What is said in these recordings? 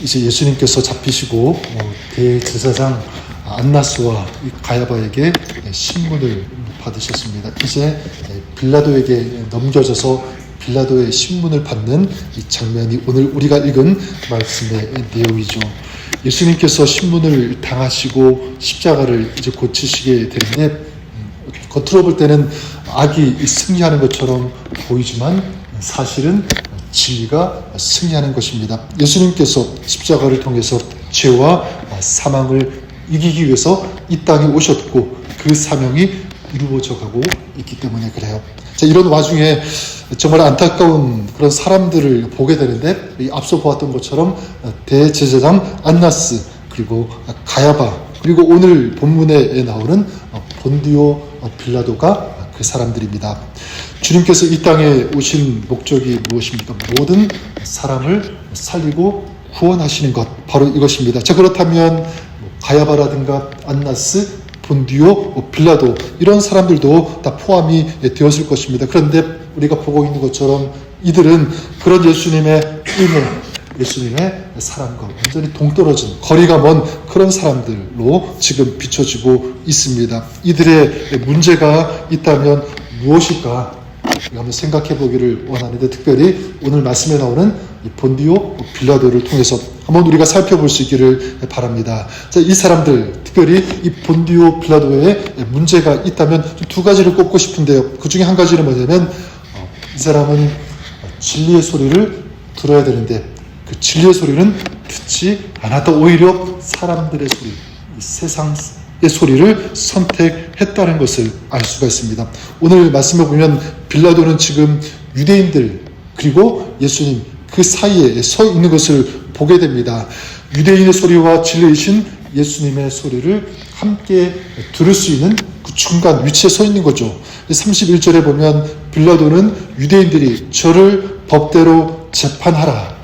이제 예수님께서 잡히시고 대제사장 안나스와 가야바에게 신문을 받으셨습니다. 이제 빌라도에게 넘겨져서 빌라도의 신문을 받는 이 장면이 오늘 우리가 읽은 말씀의 내용이죠. 예수님께서 신문을 당하시고 십자가를 이제 고치시게 되는데 겉으로 볼 때는 악이 승리하는 것처럼 보이지만 사실은 진리가 승리하는 것입니다. 예수님께서 십자가를 통해서 죄와 사망을 이기기 위해서 이 땅에 오셨고 그 사명이 이루어져 가고 있기 때문에 그래요. 자, 이런 와중에 정말 안타까운 그런 사람들을 보게 되는데 앞서 보았던 것처럼 대제사장 안나스 그리고 가야바 그리고 오늘 본문에 나오는 본디오 빌라도가 그 사람들입니다. 주님께서 이 땅에 오신 목적이 무엇입니까? 모든 사람을 살리고 구원하시는 것 바로 이것입니다. 자, 그렇다면 가야바라든가 안나스, 본디오, 빌라도 이런 사람들도 다 포함이 되었을 것입니다. 그런데 우리가 보고 있는 것처럼 이들은 그런 예수님의 은혜, 예수님의 사랑과 완전히 동떨어진 거리가 먼 그런 사람들로 지금 비춰지고 있습니다. 이들의 문제가 있다면 무엇일까? 우리가 한번 생각해 보기를 원하는데 특별히 오늘 말씀에 나오는 이 본디오 빌라도를 통해서 한번 우리가 살펴볼 수 있기를 바랍니다. 자, 이 사람들 특별히 이 본디오 빌라도에 문제가 있다면 두 가지를 꼽고 싶은데요. 그 중에 한 가지는 뭐냐면 이 사람은 진리의 소리를 들어야 되는데 그 진리의 소리는 듣지 않았다. 오히려 사람들의 소리, 이 세상의 소리를 선택했다는 것을 알 수가 있습니다. 오늘 말씀해 보면 빌라도는 지금 유대인들 그리고 예수님 그 사이에 서 있는 것을 보게 됩니다. 유대인의 소리와 진리이신 예수님의 소리를 함께 들을 수 있는 그 중간 위치에 서 있는 거죠. 31절에 보면 빌라도는 유대인들이 저를 법대로 재판하라,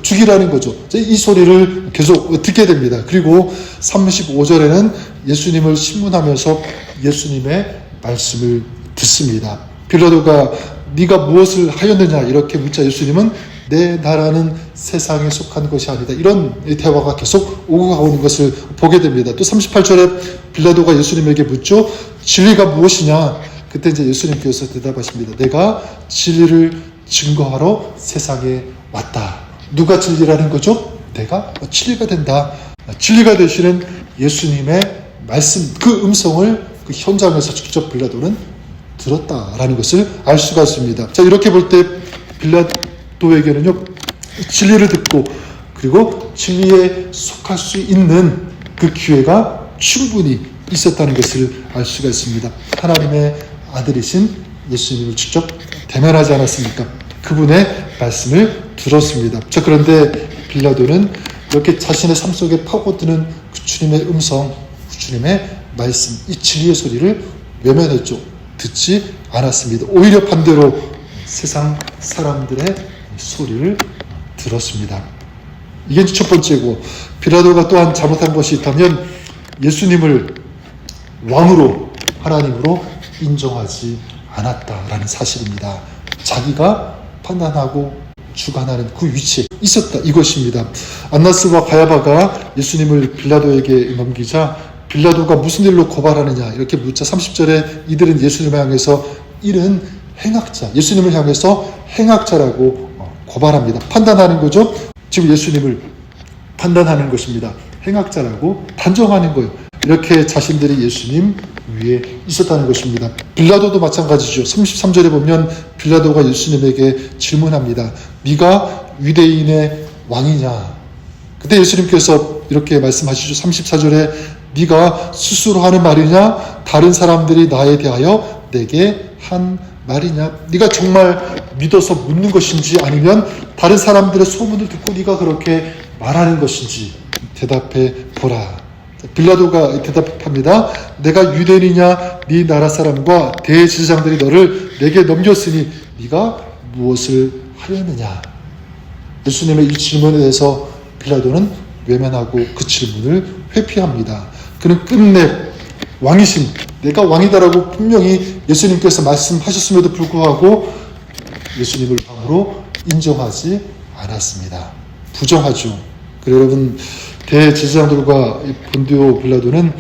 죽이라는 거죠. 이 소리를 계속 듣게 됩니다. 그리고 35절에는 예수님을 신문하면서 예수님의 말씀을 듣습니다. 빌라도가 네가 무엇을 하였느냐 이렇게 묻자 예수님은 내 나라는 세상에 속한 것이 아니다. 이런 대화가 계속 오고 가는 것을 보게 됩니다. 또 38절에 빌라도가 예수님에게 묻죠. 진리가 무엇이냐? 그때 이제 예수님께서 대답하십니다. 내가 진리를 증거하러 세상에 왔다. 누가 진리라는 거죠? 내가 진리가 된다. 진리가 되시는 예수님의 말씀, 그 음성을 그 현장에서 직접 빌라도는 들었다라는 것을 알 수가 있습니다. 자, 이렇게 볼 때 빌라도에게는요, 진리를 듣고 그리고 진리에 속할 수 있는 그 기회가 충분히 있었다는 것을 알 수가 있습니다. 하나님의 아들이신 예수님을 직접 대면하지 않았습니까? 그분의 말씀을 들었습니다. 자, 그런데 빌라도는 이렇게 자신의 삶 속에 파고드는 그 주님의 음성, 그 주님의 말씀, 이 진리의 소리를 외면했죠. 듣지 않았습니다. 오히려 반대로 세상 사람들의 소리를 들었습니다. 이게 첫 번째고, 빌라도가 또한 잘못한 것이 있다면 예수님을 왕으로, 하나님으로 인정하지 않았다라는 사실입니다. 자기가 판단하고 주관하는 그 위치에 있었다, 이것입니다. 안나스와 가야바가 예수님을 빌라도에게 넘기자 빌라도가 무슨 일로 고발하느냐 이렇게 묻자 30절에 이들은 예수님을 향해서 이른 행악자, 예수님을 향해서 행악자라고 고발합니다. 판단하는 거죠. 지금 예수님을 판단하는 것입니다. 행악자라고 단정하는 거예요. 이렇게 자신들이 예수님 위에 있었다는 것입니다. 빌라도도 마찬가지죠. 33절에 보면 빌라도가 예수님에게 질문합니다. 네가 유대인의 왕이냐? 그때 예수님께서 이렇게 말씀하시죠. 34절에 네가 스스로 하는 말이냐? 다른 사람들이 나에 대하여 내게 한 말이냐? 네가 정말 믿어서 묻는 것인지 아니면 다른 사람들의 소문을 듣고 네가 그렇게 말하는 것인지 대답해 보라. 빌라도가 대답합니다. 내가 유대인이냐? 네 나라 사람과 대제사장들이 너를 내게 넘겼으니 네가 무엇을 하려느냐? 예수님의 이 질문에 대해서 빌라도는 외면하고 그 질문을 회피합니다. 그는 끝내 왕이신, 내가 왕이다라고 분명히 예수님께서 말씀하셨음에도 불구하고 예수님을 왕으로 인정하지 않았습니다. 부정하죠. 그리고 여러분, 대제사장들과 본디오 빌라도는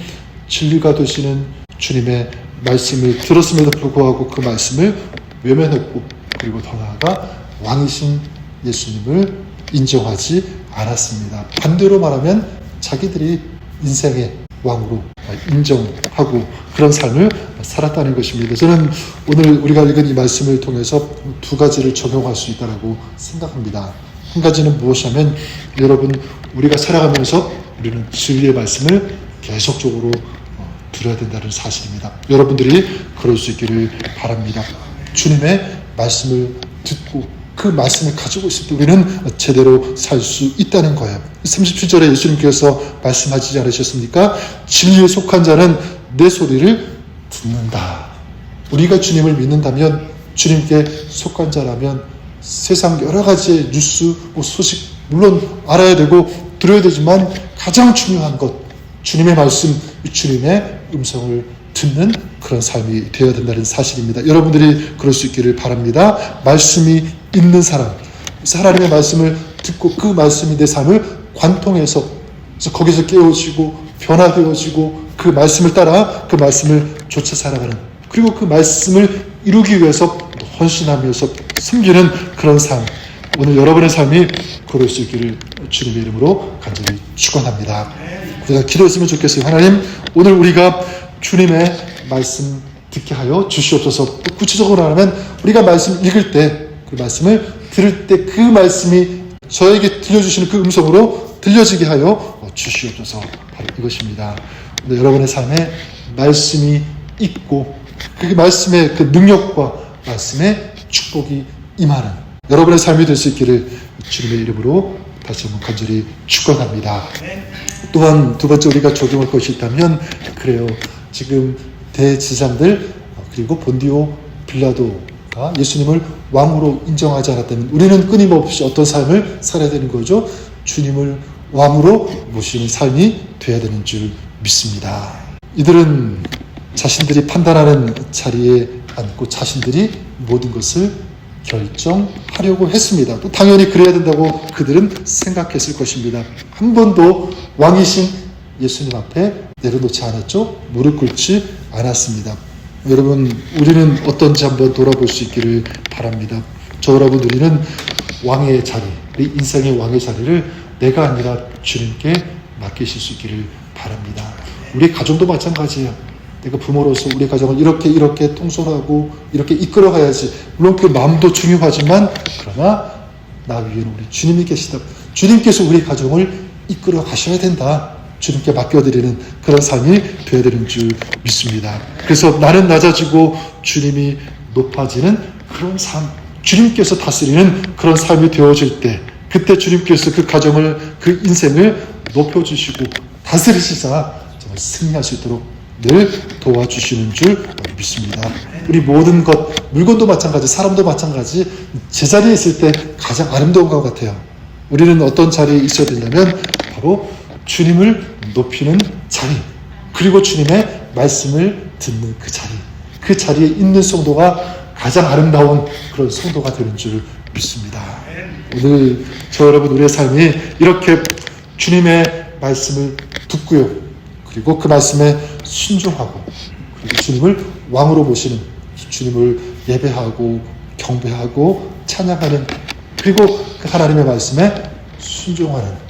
진리가 되시는 주님의 말씀을 들었음에도 불구하고 그 말씀을 외면했고, 그리고 더 나아가 왕이신 예수님을 인정하지 않았습니다. 반대로 말하면 자기들이 인생의 왕으로 인정하고 그런 삶을 살았다는 것입니다. 저는 오늘 우리가 읽은 이 말씀을 통해서 두 가지를 적용할 수 있다고 생각합니다. 한 가지는 무엇이냐면, 여러분, 우리가 살아가면서 우리는 진리의 말씀을 계속적으로 들어야 된다는 사실입니다. 여러분들이 그럴 수 있기를 바랍니다. 주님의 말씀을 듣고 그 말씀을 가지고 있을 때 우리는 제대로 살 수 있다는 거예요. 37절에 예수님께서 말씀하시지 않으셨습니까? 진리에 속한 자는 내 소리를 듣는다. 우리가 주님을 믿는다면, 주님께 속한 자라면 세상 여러 가지의 뉴스, 소식 물론 알아야 되고 들어야 되지만 가장 중요한 것, 주님의 말씀, 주님의 음성을 듣는 그런 삶이 되어야 된다는 사실입니다. 여러분들이 그럴 수 있기를 바랍니다. 말씀이 있는 사람, 하나님의 말씀을 듣고 그 말씀이 내 삶을 관통해서 거기서 깨어지고 변화되어지고 그 말씀을 따라 그 말씀을 쫓아 살아가는, 그리고 그 말씀을 이루기 위해서 헌신하면서 섬기는 그런 삶, 오늘 여러분의 삶이 그럴 수 있기를 주님의 이름으로 간절히 축원합니다. 우리가 기도했으면 좋겠어요. 하나님, 오늘 우리가 주님의 말씀 듣게 하여 주시옵소서. 구체적으로 하면 우리가 말씀 읽을 때, 그 말씀을 들을 때 그 말씀이 저에게 들려주시는 그 음성으로 들려지게 하여 주시옵소서. 바로 이것입니다. 여러분의 삶에 말씀이 있고 그 말씀의 그 능력과 말씀의 축복이 임하는 여러분의 삶이 될 수 있기를 주님의 이름으로 다시 한번 간절히 축원합니다. 또한 두 번째 우리가 적용할 것이 있다면, 그래요. 지금 대제사장들 그리고 본디오 빌라도가 예수님을 왕으로 인정하지 않았다면 우리는 끊임없이 어떤 삶을 살아야 되는 거죠? 주님을 왕으로 모시는 삶이 되어야 되는 줄 믿습니다. 이들은 자신들이 판단하는 자리에 앉고 자신들이 모든 것을 결정하려고 했습니다. 또 당연히 그래야 된다고 그들은 생각했을 것입니다. 한 번도 왕이신 예수님 앞에 내려놓지 않았죠. 무릎 꿇지 않았습니다. 여러분, 우리는 어떤지 한번 돌아볼 수 있기를 바랍니다. 여러분, 우리는 왕의 자리, 우리 인생의 왕의 자리를 내가 아니라 주님께 맡기실 수 있기를 바랍니다. 우리 가정도 마찬가지예요. 내가 부모로서 우리 가정을 이렇게 통솔하고 이렇게 이끌어가야지. 물론 그 마음도 중요하지만, 그러나 나 위에는 우리 주님이 계시다. 주님께서 우리 가정을 이끌어 가셔야 된다. 주님께 맡겨드리는 그런 삶이 되어야 되는 줄 믿습니다. 그래서 나는 낮아지고 주님이 높아지는 그런 삶, 주님께서 다스리는 그런 삶이 되어질 때, 그때 주님께서 그 가정을, 그 인생을 높여주시고 다스리시자 정말 승리할 수 있도록 늘 도와주시는 줄 믿습니다. 우리 모든 것, 물건도 마찬가지, 사람도 마찬가지, 제자리에 있을 때 가장 아름다운 것 같아요. 우리는 어떤 자리에 있어야 되냐면 바로 주님을 높이는 자리, 그리고 주님의 말씀을 듣는 그 자리, 그 자리에 있는 성도가 가장 아름다운 그런 성도가 되는 줄 믿습니다. 오늘 여러분, 우리의 삶이 이렇게 주님의 말씀을 듣고요, 그리고 그 말씀에 순종하고, 그리고 주님을 왕으로 모시는, 주님을 예배하고 경배하고 찬양하는, 그리고 그 하나님의 말씀에 순종하는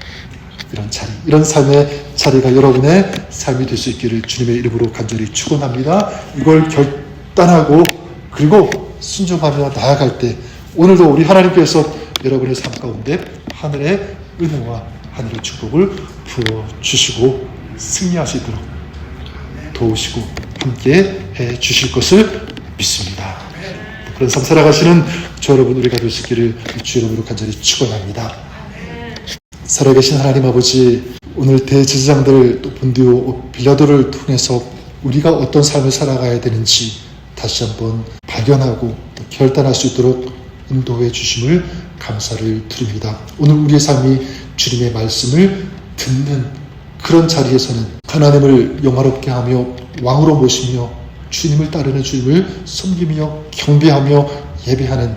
이런 자리, 이런 삶의 자리가 여러분의 삶이 될 수 있기를 주님의 이름으로 간절히 축원합니다. 이걸 결단하고 그리고 순종하며 나아갈 때, 오늘도 우리 하나님께서 여러분의 삶 가운데 하늘의 은혜와 하늘의 축복을 부어주시고 승리하시도록 도우시고 함께 해 주실 것을 믿습니다. 그런 삶 살아가시는 저 여러분, 우리가 될 수 있기를 주 이름으로 간절히 축원합니다. 살아계신 하나님 아버지, 오늘 대제사장들 또 본디오 빌라도를 통해서 우리가 어떤 삶을 살아가야 되는지 다시 한번 발견하고 결단할 수 있도록 인도해 주심을 감사를 드립니다. 오늘 우리의 삶이 주님의 말씀을 듣는 그런 자리에서는 하나님을 영화롭게 하며 왕으로 모시며 주님을 따르는, 주님을 섬기며 경배하며 예배하는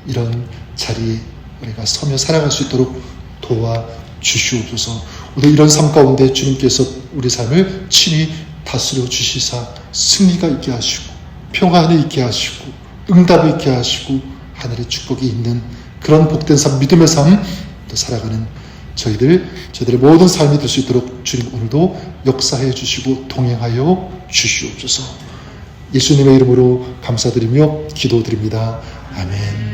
이런 자리에 우리가 서며 살아갈 수 있도록 도와 주시옵소서. 오늘 이런 삶 가운데 주님께서 우리 삶을 친히 다스려 주시사 승리가 있게 하시고 평화 안에 있게 하시고 응답이 있게 하시고 하늘의 축복이 있는 그런 복된 삶, 믿음의 삶 살아가는 저희들의 모든 삶이 될 수 있도록 주님 오늘도 역사해 주시고 동행하여 주시옵소서. 예수님의 이름으로 감사드리며 기도드립니다. 아멘.